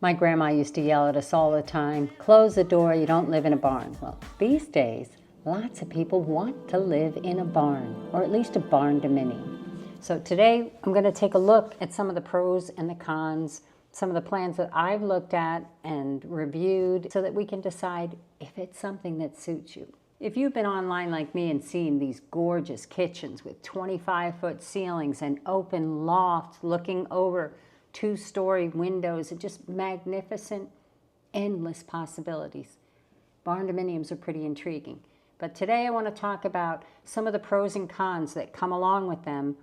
My grandma used to yell at us all the time, close the door, you don't live in a barn. Well, these days, lots of people want to live in a barn, or at least a barndominium. So today, I'm going to take a look at some of the pros and the cons, some of the plans that I've looked at and reviewed so that we can decide if it's something that suits you. If you've been online like me and seen these gorgeous kitchens with 25-foot ceilings and open lofts looking over two-story windows and just magnificent, endless possibilities, barndominiums are pretty intriguing. But today I want to talk about some of the pros and cons that come along with them.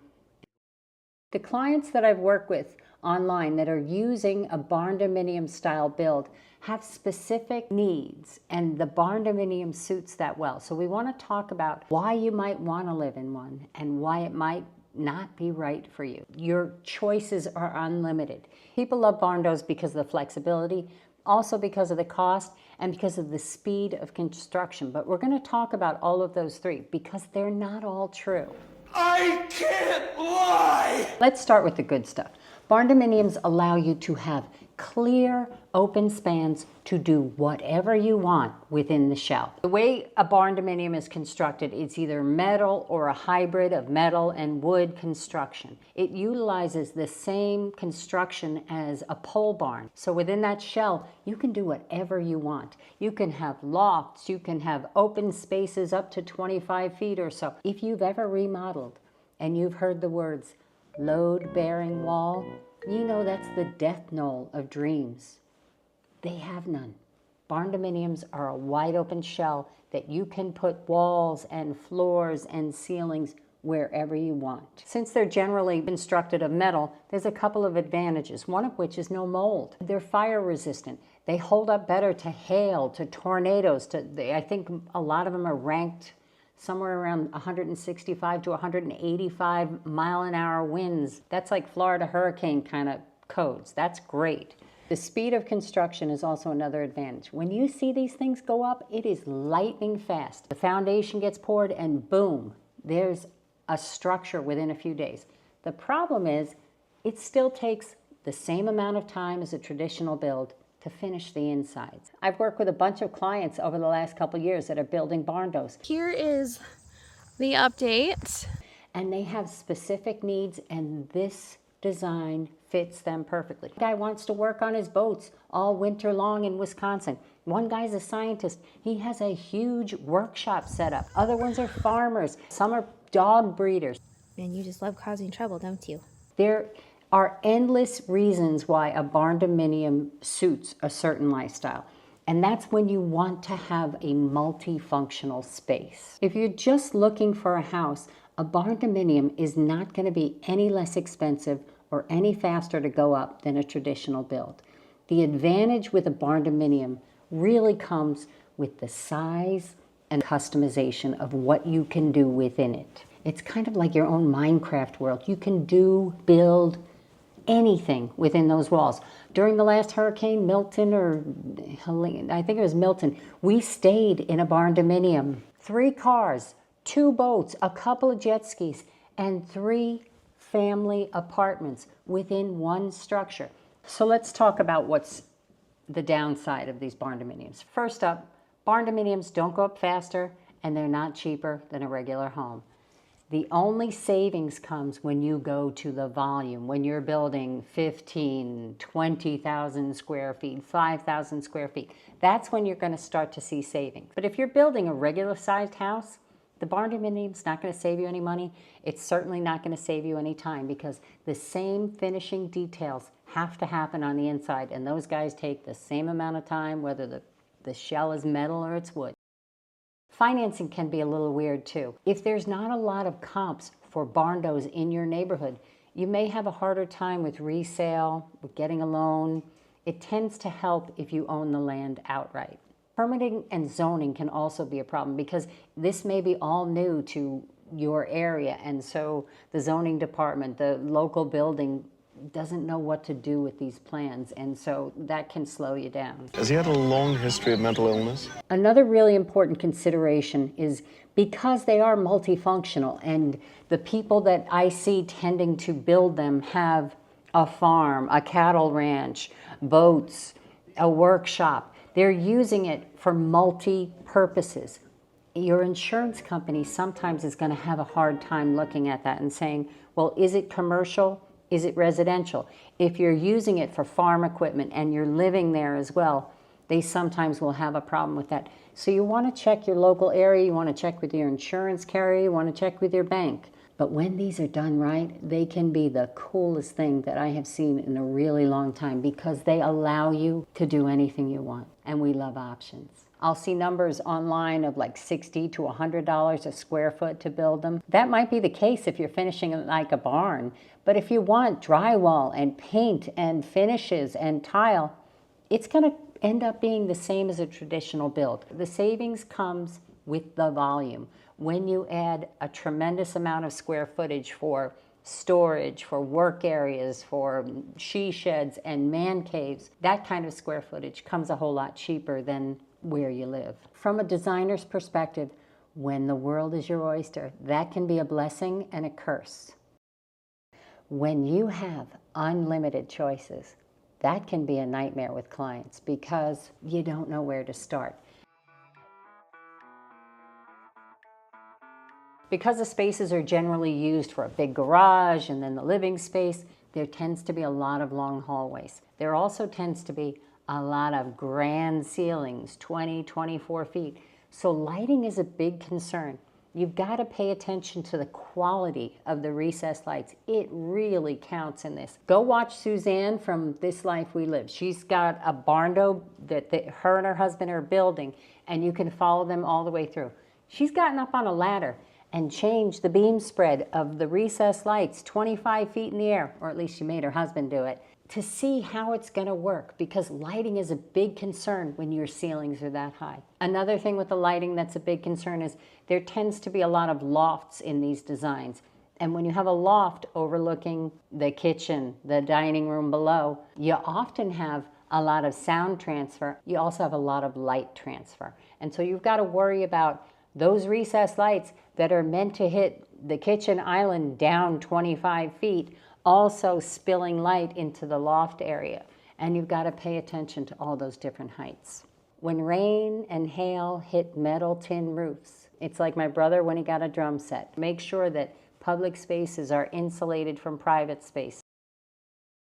The clients that I've worked with online that are using a barndominium style build have specific needs, and the barndominium suits that well. So we want to talk about why you might want to live in one and why it might not be right for you. Your choices are unlimited. People love barndos because of the flexibility, also because of the cost, and because of the speed of construction. But we're going to talk about all of those three because they're not all true. I can't lie! Let's start with the good stuff. Barndominiums allow you to have clear, open spans to do whatever you want within the shell. The way a barndominium is constructed, it's either metal or a hybrid of metal and wood construction. It utilizes the same construction as a pole barn. So within that shell, you can do whatever you want. You can have lofts, you can have open spaces up to 25 feet or so. If you've ever remodeled and you've heard the words load-bearing wall, you know that's the death knell of dreams. They have none. Barndominiums are a wide open shell that you can put walls and floors and ceilings wherever you want. Since they're generally constructed of metal, there's a couple of advantages, one of which is no mold. They're fire resistant. They hold up better to hail, to tornadoes. I think a lot of them are ranked somewhere around 165 to 185 mile-an-hour winds. That's like Florida hurricane kind of codes. That's great. The speed of construction is also another advantage. When you see these things go up, it is lightning fast. The foundation gets poured and boom, there's a structure within a few days. The problem is, it still takes the same amount of time as a traditional build to finish the insides. I've worked with a bunch of clients over the last couple years that are building barndos. Here is the update. And they have specific needs, and this design fits them perfectly. One guy wants to work on his boats all winter long in Wisconsin. One guy's a scientist. He has a huge workshop set up. Other ones are farmers. Some are dog breeders. And you just love causing trouble, don't you? There are endless reasons why a barndominium suits a certain lifestyle. And that's when you want to have a multifunctional space. If you're just looking for a house, a barndominium is not going to be any less expensive or any faster to go up than a traditional build. The advantage with a barndominium really comes with the size and customization of what you can do within it. It's kind of like your own Minecraft world. You can build anything within those walls. During the last hurricane, Milton, or Helene, I think it was Milton, we stayed in a barndominium. 3 cars, 2 boats, a couple of jet skis, and 3 family apartments within one structure. So let's talk about what's the downside of these barndominiums. First up, barndominiums don't go up faster and they're not cheaper than a regular home. The only savings comes when you go to the volume, when you're building 15, 20,000 square feet, 5,000 square feet. That's when you're going to start to see savings. But if you're building a regular sized house, the barndominium's not going to save you any money. It's certainly not going to save you any time because the same finishing details have to happen on the inside, and those guys take the same amount of time, whether the shell is metal or it's wood. Financing can be a little weird too. If there's not a lot of comps for barndos in your neighborhood, you may have a harder time with resale, with getting a loan. It tends to help if you own the land outright. Permitting and zoning can also be a problem because this may be all new to your area, and so the zoning department, the local building doesn't know what to do with these plans, and so that can slow you down. Has he had a long history of mental illness? Another really important consideration is because they are multifunctional, and the people that I see tending to build them have a farm, a cattle ranch, boats, a workshop. They're using it for multi-purposes. Your insurance company sometimes is going to have a hard time looking at that and saying, well, is it commercial? Is it residential? If you're using it for farm equipment and you're living there as well, they sometimes will have a problem with that. So you want to check your local area, you want to check with your insurance carrier, you want to check with your bank. But when these are done right, they can be the coolest thing that I have seen in a really long time because they allow you to do anything you want. And we love options. I'll see numbers online of like $60 to $100 a square foot to build them. That might be the case if you're finishing it like a barn. But if you want drywall and paint and finishes and tile, it's going to end up being the same as a traditional build. The savings comes with the volume. When you add a tremendous amount of square footage for storage, for work areas, for she sheds and man caves, that kind of square footage comes a whole lot cheaper than where you live. From a designer's perspective, when the world is your oyster, that can be a blessing and a curse. When you have unlimited choices, that can be a nightmare with clients because you don't know where to start. Because the spaces are generally used for a big garage and then the living space, there tends to be a lot of long hallways. There also tends to be a lot of grand ceilings, 20, 24 feet. So lighting is a big concern. You've got to pay attention to the quality of the recessed lights. It really counts in this. Go watch Suzanne from This Life We Live. She's got a barndo that her and her husband are building, and you can follow them all the way through. She's gotten up on a ladder and changed the beam spread of the recessed lights 25 feet in the air, or at least she made her husband do it, to see how it's going to work, because lighting is a big concern when your ceilings are that high. Another thing with the lighting that's a big concern is there tends to be a lot of lofts in these designs. And when you have a loft overlooking the kitchen, the dining room below, you often have a lot of sound transfer. You also have a lot of light transfer. And so you've got to worry about those recessed lights that are meant to hit the kitchen island down 25 feet also spilling light into the loft area. And you've got to pay attention to all those different heights. When rain and hail hit metal tin roofs, it's like my brother when he got a drum set. Make sure that public spaces are insulated from private space.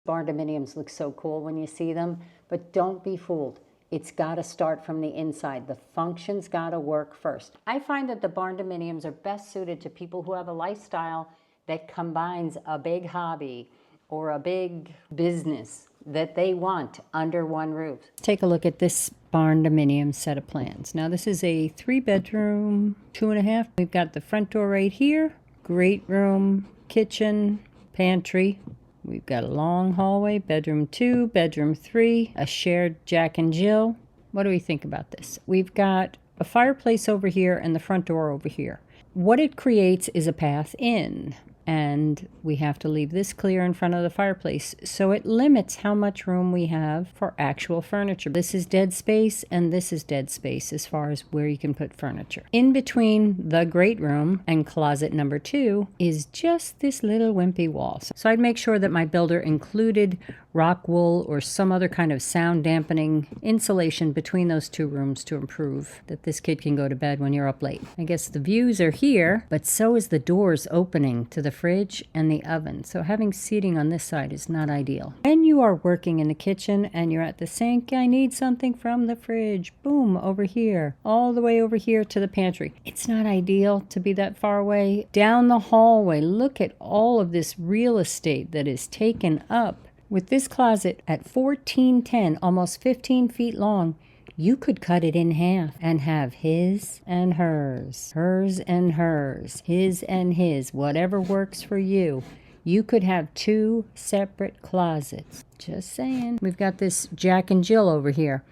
Barndominiums look so cool when you see them, but don't be fooled. It's got to start from the inside. The function's got to work first. I find that the barndominiums are best suited to people who have a lifestyle that combines a big hobby or a big business that they want under one roof. Take a look at this barndominium set of plans. Now this is a 3-bedroom, 2.5. We've got the front door right here, great room, kitchen, pantry. We've got a long hallway, bedroom 2, bedroom 3, a shared Jack and Jill. What do we think about this? We've got a fireplace over here and the front door over here. What it creates is a path in, and we have to leave this clear in front of the fireplace. So it limits how much room we have for actual furniture. This is dead space and this is dead space as far as where you can put furniture. In between the great room and closet number 2 is just this little wimpy wall. So I'd make sure that my builder included rock wool or some other kind of sound dampening insulation between those 2 rooms to improve that this kid can go to bed when you're up late. I guess the views are here, but so is the doors opening to the fridge and the oven. So having seating on this side is not ideal. When you are working in the kitchen and you're at the sink, I need something from the fridge. Boom, over here, all the way over here to the pantry. It's not ideal to be that far away. Down the hallway, look at all of this real estate that is taken up. With this closet at 1410, almost 15 feet long, you could cut it in half and have his and hers, hers and hers, his and his, whatever works for you. You could have 2 separate closets. Just saying. We've got this Jack and Jill over here.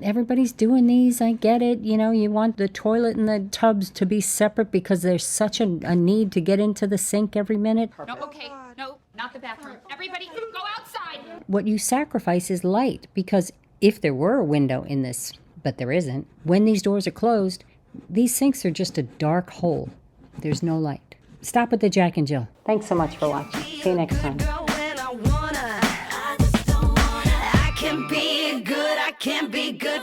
Everybody's doing these, I get it. You know, you want the toilet and the tubs to be separate because there's such a need to get into the sink every minute. No, okay, no, not the bathroom. Everybody, go outside! What you sacrifice is light, because if there were a window in this, but there isn't, when these doors are closed, these sinks are just a dark hole. There's no light. Stop at the Jack and Jill. Thanks so much for watching. See you next time. can't be good, I can't be good